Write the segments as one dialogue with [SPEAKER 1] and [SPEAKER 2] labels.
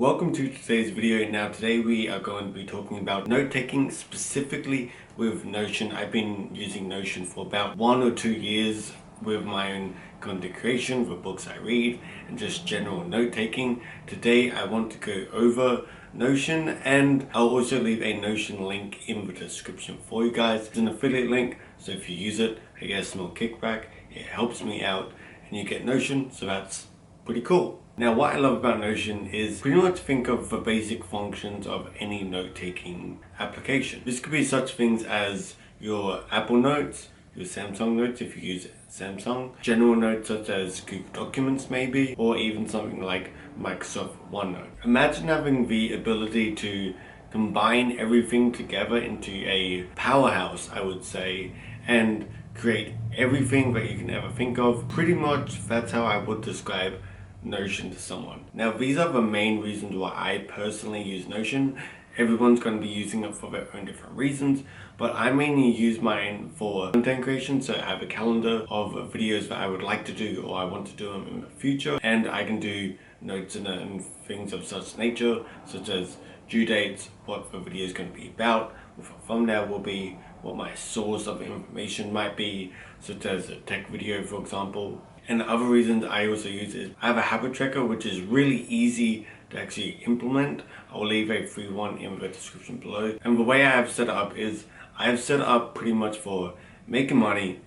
[SPEAKER 1] Welcome to today's video. Now today we are going to be talking about note taking, specifically with Notion. I've been using Notion for about 1 or 2 years with my own content creation for books I read and just general note taking. Today I want to go over Notion, and I'll also leave a Notion link in the description for you guys. It's an affiliate link, so if you use it, I get a small kickback. It helps me out and you get Notion, so that's pretty cool. Now what I love about Notion is pretty much think of the basic functions of any note-taking application. This could be such things as your Apple Notes, your Samsung Notes if you use Samsung, general notes such as Google Documents maybe, or even something like Microsoft OneNote. Imagine having the ability to combine everything together into a powerhouse, I would say, and create everything that you can ever think of. Pretty much that's how I would describe Notion to someone. Now these are the main reasons why I personally use Notion. Everyone's going to be using it for their own different reasons, but I mainly use mine for content creation. So I have a calendar of videos that I would like to do or I want to do them in the future, and I can do notes in it and things of such nature, such as due dates, what the video is going to be about, what the thumbnail will be, what my source of information might be, such as a tech video for example. And the other reasons I also use is I have a habit tracker which is really easy to actually implement. I'll leave a free one in the description below. And the way I have set it up is I have set it up pretty much for making money,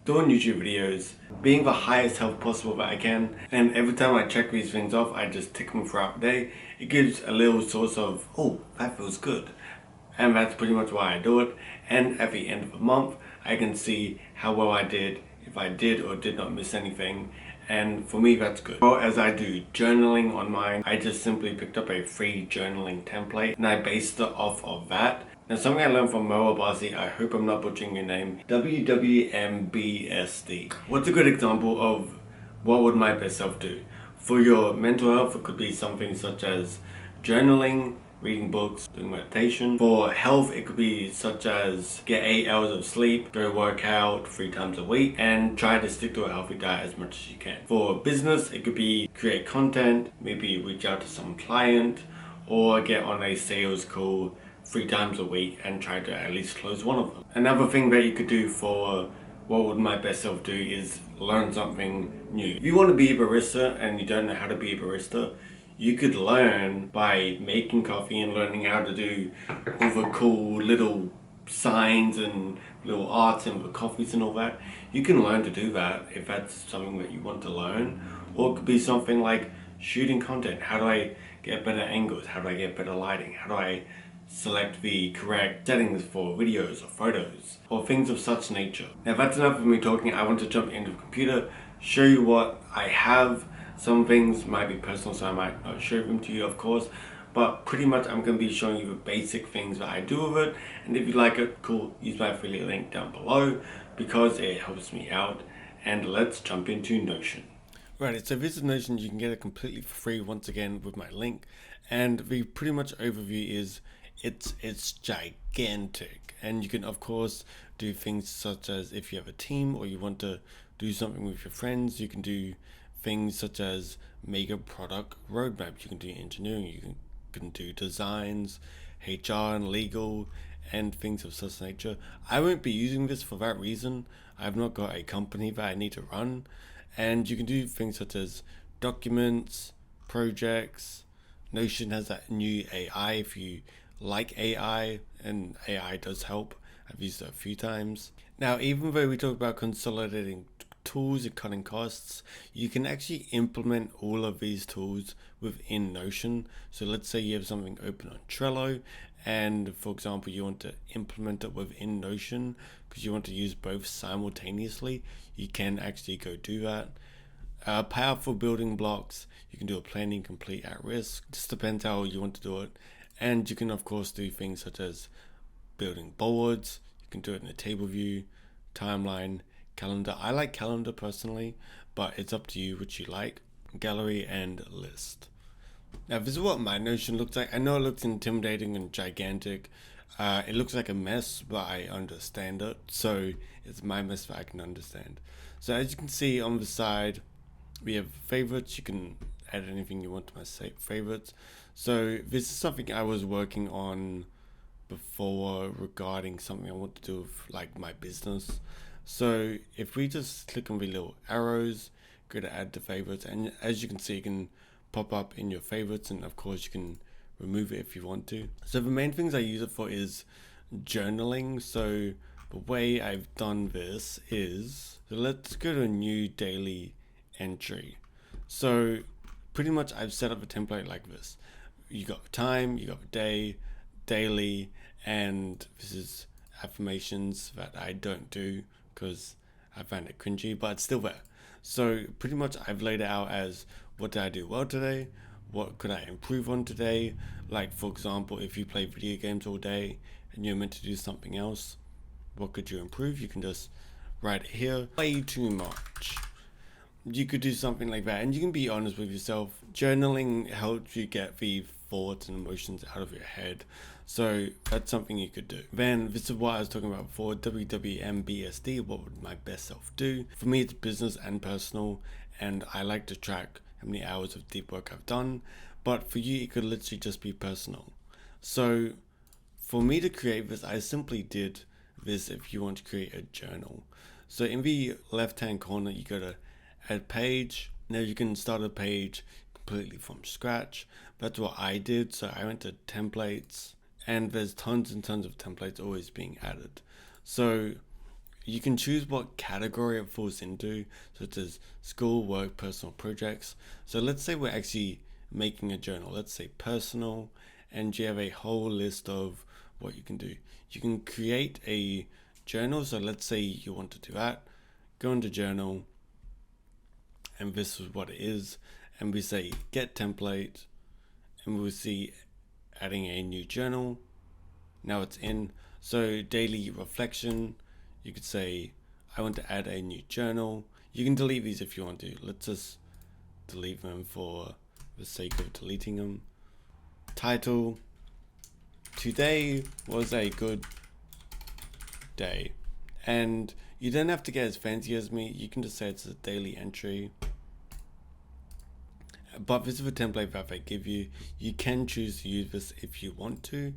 [SPEAKER 1] doing YouTube videos, being the highest health possible that I can, and every time I check these things off I just tick them throughout the day. It gives a little source of, oh, that feels good. And that's pretty much why I do it. And at the end of the month I can see how well I did, if I did or did not miss anything, and for me that's good. Well, as I do journaling on mine, I just simply picked up a free journaling template and I based it off of that. Now something I learned from Moa Basi, I hope I'm not butchering your name, WWMBSD. What's a good example of what would my best self do? For your mental health, it could be something such as journaling, reading books, doing meditation. For health, it could be such as get 8 hours of sleep, go work out 3 times a week, and try to stick to a healthy diet as much as you can. For business, it could be create content, maybe reach out to some client, or get on a sales call 3 times a week and try to at least close one of them. Another thing that you could do for what would my best self do is learn something new. If you want to be a barista and you don't know how to be a barista, you could learn by making coffee and learning how to do all the cool little signs and little arts and the coffees and all that. You can learn to do that if that's something that you want to learn. Or it could be something like shooting content. How do I get better angles? How do I get better lighting? How do I select the correct settings for videos or photos or things of such nature? Now that's enough of me talking. I want to jump into the computer, show you what I have. Some things might be personal, so I might not show them to you, of course, but pretty much I'm going to be showing you the basic things that I do with it. And if you like it, cool, use my affiliate link down below because it helps me out. And let's jump into Notion. Right, so this is Notion. You can get it completely for free once again with my link, and the pretty much overview is it's gigantic, and you can of course do things such as if you have a team or you want to do something with your friends, you can do things such as make a product roadmap. You can do engineering, you can do designs, HR and legal, and things of such nature. I won't be using this for that reason. I've not got a company that I need to run. And you can do things such as documents, projects. Notion has that new AI if you like AI, and AI does help. I've used it a few times. Now, even though we talk about consolidating tools and cutting costs, you can actually implement all of these tools within Notion. So let's say you have something open on Trello, and for example you want to implement it within Notion because you want to use both simultaneously. You can actually go do that. Powerful building blocks, you can do a planning complete at risk, just depends how you want to do it. And you can of course do things such as building boards, you can do it in a table view, timeline, calendar. I like calendar personally, but it's up to you which you like. Gallery and list. Now this is what my Notion looks like. I know it looks intimidating and gigantic. It looks like a mess, but I understand it. So it's my mess that I can understand. So as you can see on the side, we have favorites. You can add anything you want to my favorites. So this is something I was working on before regarding something I want to do with like my business. So if we just click on the little arrows, go to add to favorites, and as you can see, you can pop up in your favorites, and of course you can remove it if you want to. So the main things I use it for is journaling. So the way I've done this is, so let's go to a new daily entry. So pretty much I've set up a template like this. You got time, you got day, daily, and this is affirmations that I don't do because I find it cringy, but it's still there. So pretty much I've laid it out as, what did I do well today? What could I improve on today? Like, for example, if you play video games all day and you're meant to do something else, what could you improve? You can just write it here. Way too much. You could do something like that, and you can be honest with yourself. Journaling helps you get the thoughts and emotions out of your head, so that's something you could do. Then this is what I was talking about before, WWMBSD, what would my best self do? For me, it's business and personal, and I like to track how many hours of deep work I've done, but for you, it could literally just be personal. So for me to create this, I simply did this if you want to create a journal. So in the left hand corner, you go to add page. Now you can start a page completely from scratch. That's what I did. So I went to templates, and there's tons and tons of templates always being added. So you can choose what category it falls into, such as school, work, personal, projects. So let's say we're actually making a journal. Let's say personal, and you have a whole list of what you can do. You can create a journal. So let's say you want to do that. Go into journal, and this is what it is, and we say get template, and we'll see adding a new journal. Now it's in. So daily reflection, you could say I want to add a new journal. You can delete these if you want to. Let's just delete them for the sake of deleting them. Title, today was a good day. And you don't have to get as fancy as me. You can just say it's a daily entry. But this is a template that they give you. You can choose to use this if you want to,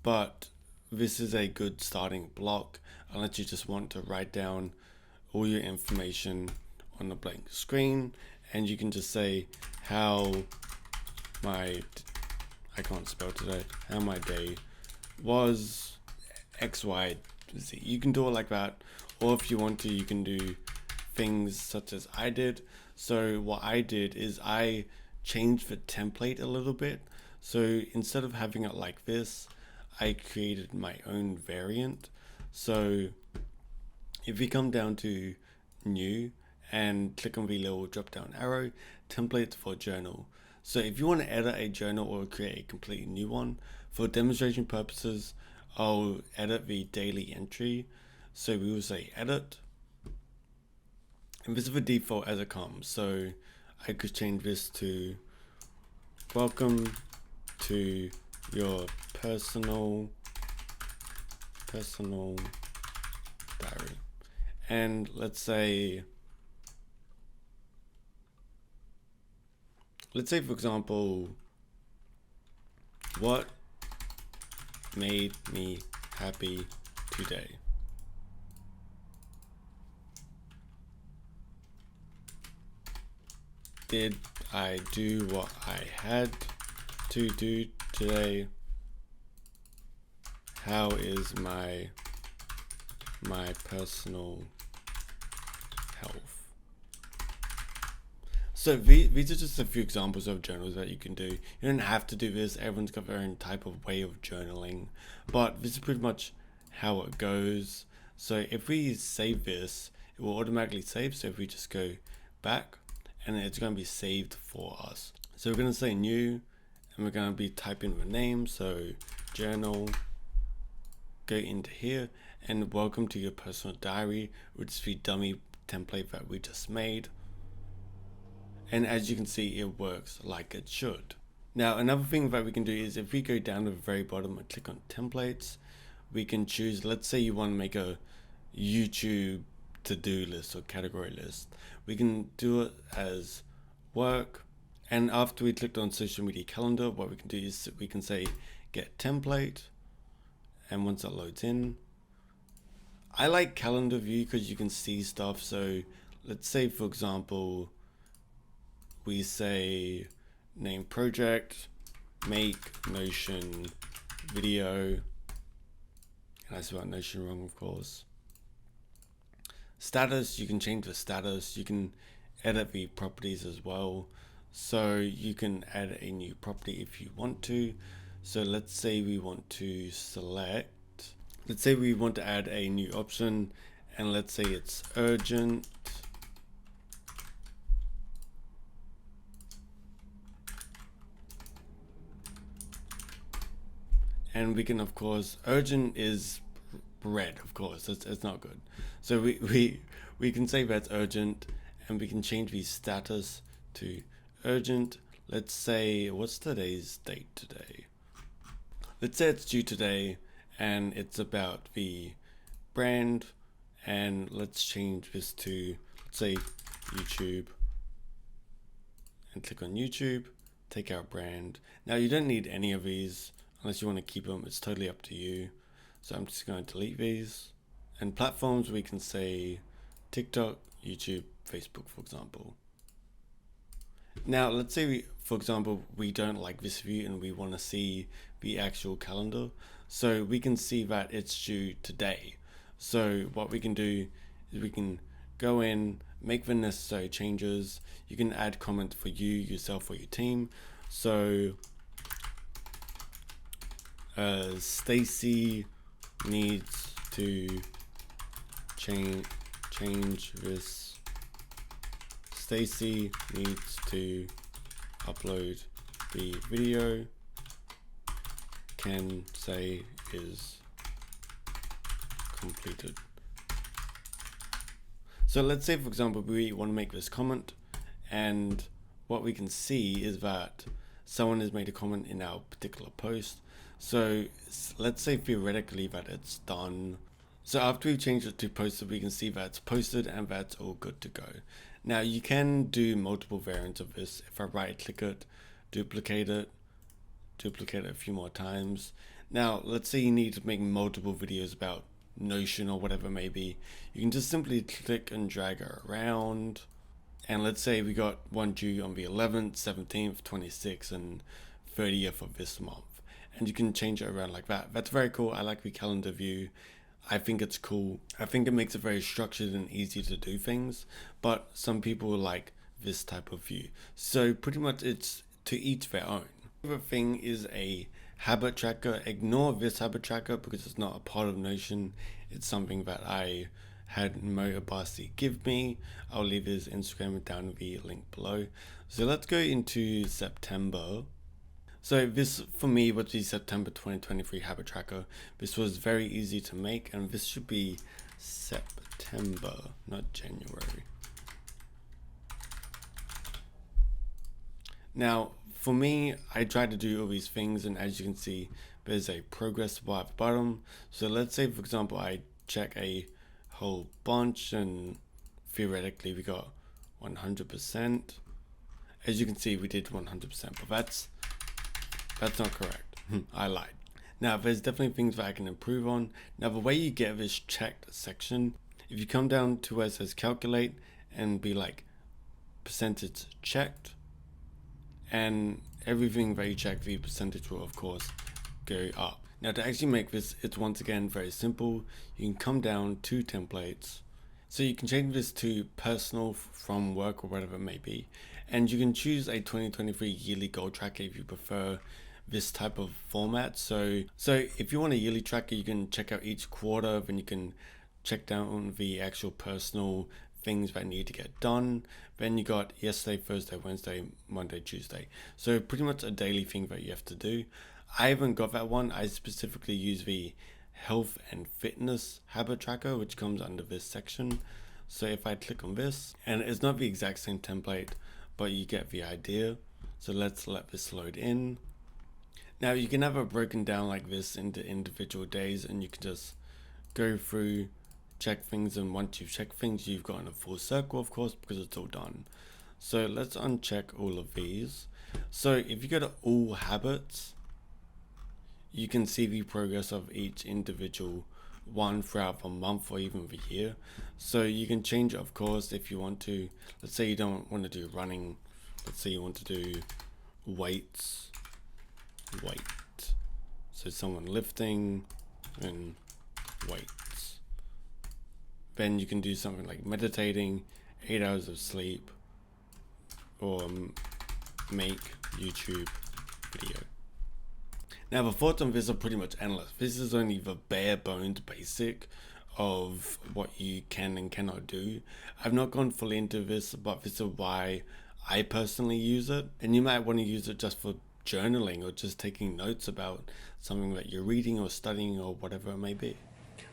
[SPEAKER 1] but this is a good starting block unless you just want to write down all your information on a blank screen, and you can just say how my, I can't spell today, how my day was XY Z. You can do it like that, or if you want to, you can do things such as I did. So what I did is I changed the template a little bit. So instead of having it like this, I created my own variant. So if we come down to new and click on the little drop down arrow, templates for journal. So if you want to edit a journal or create a completely new one, for demonstration purposes, I'll edit the daily entry. So we will say edit, and this is the default as it comes. So I could change this to welcome to your personal diary. And let's say for example, what made me happy today? Did I do what I had to do today? How is my personal health? So these are just a few examples of journals that you can do. You don't have to do this. Everyone's got their own type of way of journaling, but this is pretty much how it goes. So if we save this, it will automatically save. So if we just go back, and it's going to be saved for us. So we're going to say new, and we're going to be typing the name. So journal, go into here, and welcome to your personal diary, which is the dummy template that we just made. And as you can see, it works like it should. Now, another thing that we can do is if we go down to the very bottom and click on templates, we can choose, let's say you want to make a YouTube to-do list or category list. We can do it as work, And after we clicked on social media calendar, what we can do is we can say get template. And once that loads in, I like calendar view because you can see stuff. So let's say, for example, we say name project, make Notion video. And I spelled Notion wrong, of course. Status, you can change the status. You can edit the properties as well. So you can add a new property if you want to. So let's say we want to select, let's say we want to add a new option, and let's say it's urgent. And we can, of course, urgent is red, of course, it's not good. So we can say that's urgent, and we can change the status to urgent. Let's say, what's today's date today? Let's say it's due today, and it's about the brand, and let's change this to, let's say, YouTube, and click on YouTube, take out brand. Now you don't need any of these unless you want to keep them, it's totally up to you. So I'm just going to delete these. And platforms, we can say TikTok, YouTube, Facebook, for example. Now, let's say, for example, we don't like this view and we want to see the actual calendar. So we can see that it's due today. So what we can do is we can go in, make the necessary changes. You can add comments for you, yourself, or your team. So Stacy needs to change this. Stacy needs to upload the video. Can say is completed. So let's say, for example, we want to make this comment, and what we can see is that someone has made a comment in our particular post. So let's say theoretically that it's done. So after we change it to posted, we can see that it's posted and that's all good to go. Now you can do multiple variants of this. If I right click it, duplicate it a few more times. Now let's say you need to make multiple videos about Notion or whatever it may be. You can just simply click and drag it around. And let's say we got one due on the 11th, 17th, 26th, and 30th of this month. And you can change it around like that. That's very cool. I like the calendar view. I think it's cool. I think it makes it very structured and easy to do things. But some people like this type of view. So pretty much it's to each their own. The other thing is a habit tracker. Ignore this habit tracker because it's not a part of Notion. It's something that I had Mo Abasi give me. I'll leave his Instagram down the link below. So let's go into September. So this for me was the September 2023 habit tracker. This was very easy to make, and this should be September, not January. Now for me, I tried to do all these things, and as you can see, there's a progress bar at the bottom. So let's say, for example, I check a whole bunch, and theoretically we got 100%. As you can see, we did 100%, but that's not correct. I lied. Now there's definitely things that I can improve on. Now the way you get this checked section, if you come down to where it says calculate and be like percentage checked, and everything that you check, the percentage will of course go up. Now to actually make this, it's once again very simple. You can come down to templates. So you can change this to personal, from work, or whatever it may be. And you can choose a 2023 yearly goal tracker if you prefer this type of format. So if you want a yearly tracker, you can check out each quarter, then you can check down the actual personal things that need to get done. Then you got yesterday, Thursday, Wednesday, Monday, Tuesday. So pretty much a daily thing that you have to do. I haven't got that one. I specifically use the health and fitness habit tracker, which comes under this section. So if I click on this, and it's not the exact same template, but you get the idea. So let's let this load in. Now you can have it broken down like this into individual days, and you can just go through, check things, and once you've checked things, you've gotten a full circle, of course, because it's all done. So let's uncheck all of these. So if you go to all habits, you can see the progress of each individual one throughout the month or even the year. So you can change it, of course, if you want to. Let's say you don't want to do running. Let's say you want to do weights, weight. So someone lifting and weights. Then you can do something like meditating, 8 hours of sleep, or make YouTube video. Now the thoughts on this are pretty much endless. This is only the bare bones basic of what you can and cannot do. I've not gone fully into this, but this is why I personally use it. And you might want to use it just for journaling or just taking notes about something that you're reading or studying or whatever it may be.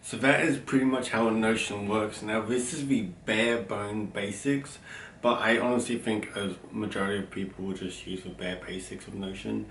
[SPEAKER 1] So that is pretty much how Notion works. Now this is the bare bone basics, but I honestly think a majority of people will just use the bare basics of Notion.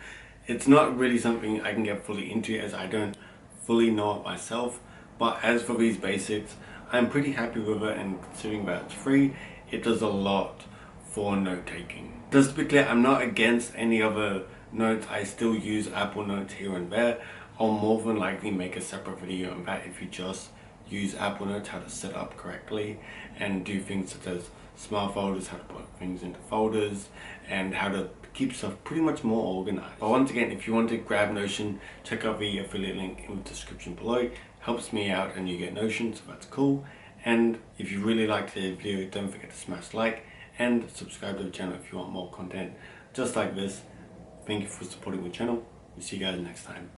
[SPEAKER 1] It's not really something I can get fully into as I don't fully know it myself, but as for these basics, I'm pretty happy with it, and considering that it's free, it does a lot for note taking. Just to be clear, I'm not against any other notes. I still use Apple Notes here and there. I'll more than likely make a separate video on that if you just use Apple Notes, how to set up correctly and do things such as smart folders, how to put things into folders, and how to keep stuff pretty much more organized. But once again, if you want to grab Notion, check out the affiliate link in the description below. Helps me out and you get Notion, so that's cool. And if you really liked the video, don't forget to smash like and subscribe to the channel if you want more content just like this. Thank you for supporting the channel. We'll see you guys next time.